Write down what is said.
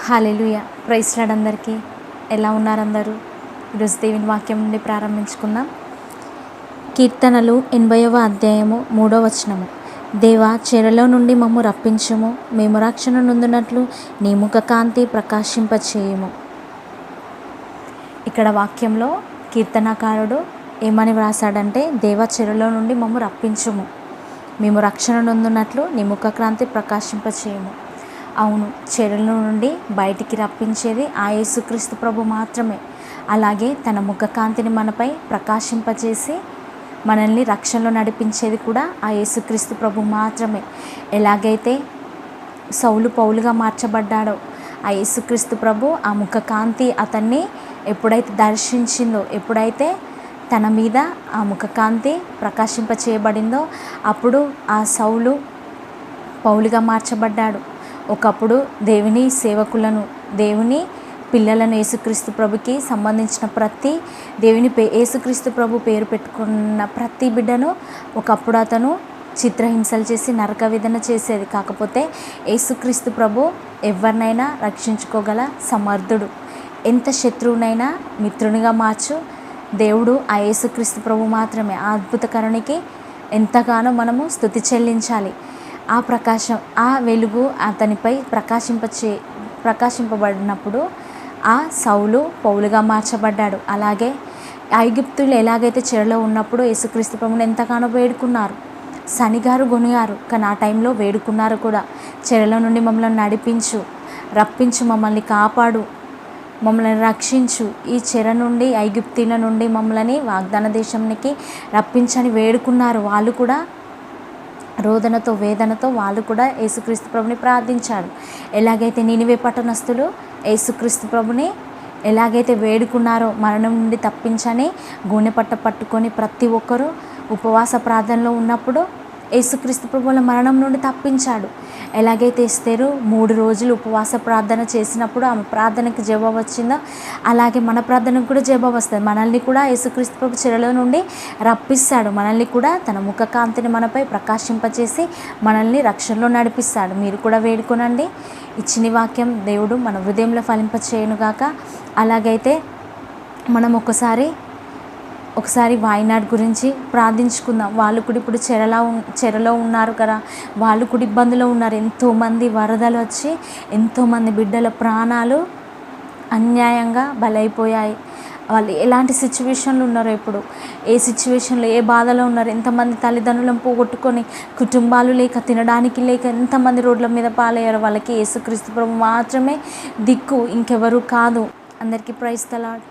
హల్లెలూయా. Praise lord అందరికీ. ఎలా ఉన్నారు అందరూ? ఈరోజు దేవుని వాక్యం నుండి ప్రారంభించుకుందాం. కీర్తనలు 80వ అధ్యాయము 3వ వచనము. దేవా, చెరలో నుండి మమ్ము రప్పించుము, మేము రక్షణ నొందినట్లు నీ ముఖ కాంతి ప్రకాశింపచేయుము. ఇక్కడ వాక్యంలో కీర్తనకారుడు ఏమని వ్రాసాడంటే, దేవా, చెరలో నుండి మమ్ము రప్పించుము, మేము రక్షణ నొందినట్లు నీ ముఖ కాంతి ప్రకాశింపచేయుము. అవును, చెరలో నుండి బయటికి రప్పించేది ఆ యేసుక్రీస్తు ప్రభు మాత్రమే. అలాగే తన ముఖకాంతిని మనపై ప్రకాశింపచేసి మనల్ని రక్షణలో నడిపించేది కూడా ఆ యేసుక్రీస్తు ప్రభు మాత్రమే. ఎలాగైతే సౌలు పౌలుగా మార్చబడ్డాడో, ఆ యేసుక్రీస్తు ప్రభు ఆ ముఖకాంతి అతన్ని ఎప్పుడైతే దర్శించిందో, ఎప్పుడైతే తన మీద ఆ ముఖకాంతి ప్రకాశింపచేయబడిందో, అప్పుడు ఆ సౌలు పౌలుగా మార్చబడ్డాడు. ఒకప్పుడు దేవుని సేవకులను, దేవుని పిల్లలను, యేసుక్రీస్తు ప్రభుకి సంబంధించిన ప్రతి యేసుక్రీస్తు ప్రభు పేరు పెట్టుకున్న ప్రతి బిడ్డను ఒకప్పుడు అతను చిత్రహింసలు చేసి నరక విధన చేసేది. కాకపోతే యేసుక్రీస్తు ప్రభు ఎవరినైనా రక్షించుకోగల సమర్థుడు. ఎంత శత్రువునైనా మిత్రునిగా మార్చు దేవుడు ఆ యేసుక్రీస్తు ప్రభు మాత్రమే. ఆ అద్భుతకరునికి ఎంతగానో మనము స్తుతి చెల్లించాలి. ఆ ప్రకాశం, ఆ వెలుగు అతనిపై ప్రకాశింపబడినప్పుడు ఆ సౌలు పౌలుగా మార్చబడ్డాడు. అలాగే ఐగుప్తులు ఎలాగైతే చెరలో ఉన్నప్పుడు యేసుక్రీస్తు ప్రభువుని ఎంతగానో వేడుకున్నారు, శనిగారు గొనిగారు, కానీ ఆ టైంలో వేడుకున్నారు కూడా. చెరలో నుండి మమ్మల్ని నడిపించు, రప్పించు, మమ్మల్ని కాపాడు, మమ్మల్ని రక్షించు, ఈ చెర నుండి, ఐగుప్తీల నుండి మమ్మల్ని వాగ్దాన దేశానికి రప్పించని వేడుకున్నారు. వాళ్ళు కూడా రోదనతో, వేదనతో వాళ్ళు కూడా యేసుక్రీస్తు ప్రభుని ప్రార్థించారు. ఎలాగైతే నినివే పట్టణస్థులు యేసుక్రీస్తు ప్రభుని ఎలాగైతే వేడుకున్నారో, మరణం నుండి తప్పించని గోనెపట్ట పట్టుకొని ప్రతి ఒక్కరూ ఉపవాస ప్రార్థనలో ఉన్నప్పుడు యేసుక్రీస్తు ప్రభువుల మరణం నుండి తప్పించాడు. ఎలాగైతే ఎస్తేరు 3 రోజులు ఉపవాస ప్రార్థన చేసినప్పుడు ఆమె ప్రార్థనకి జవాబు వచ్చిందో, అలాగే మన ప్రార్థనకు కూడా జవాబు వస్తుంది. మనల్ని కూడా యేసుక్రీస్తు ప్రభు చెరలో నుండి రప్పిస్తాడు. మనల్ని కూడా తన ముఖకాంతిని మనపై ప్రకాశింపచేసి మనల్ని రక్షణలో నడిపిస్తాడు. మీరు కూడా వేడుకోనండి. ఇచ్చిన వాక్యం దేవుడు మన హృదయంలో ఫలింపచేయునుగాక. అలాగైతే మనం ఒకసారి వాయినాడ్ గురించి ప్రార్థించుకుందాం. వాళ్ళు కూడా ఇప్పుడు చెరలో ఉన్నారు కదా, వాళ్ళు కూడా ఇబ్బందులో ఉన్నారు. ఎంతోమంది వరదలు వచ్చి ఎంతోమంది బిడ్డల ప్రాణాలు అన్యాయంగా బలైపోయాయి. వాళ్ళు ఎలాంటి సిచ్యువేషన్లు ఉన్నారో, ఇప్పుడు ఏ సిచ్యువేషన్లో, ఏ బాధలో ఉన్నారు. ఎంతమంది తల్లిదండ్రులను పోగొట్టుకొని కుటుంబాలు లేక, తినడానికి లేక ఎంతమంది రోడ్ల మీద పాలయ్యారు. వాళ్ళకి యేసుక్రీస్తు ప్రభు మాత్రమే దిక్కు, ఇంకెవరు కాదు. అందరికీ ప్రైజ్ ది లార్డ్.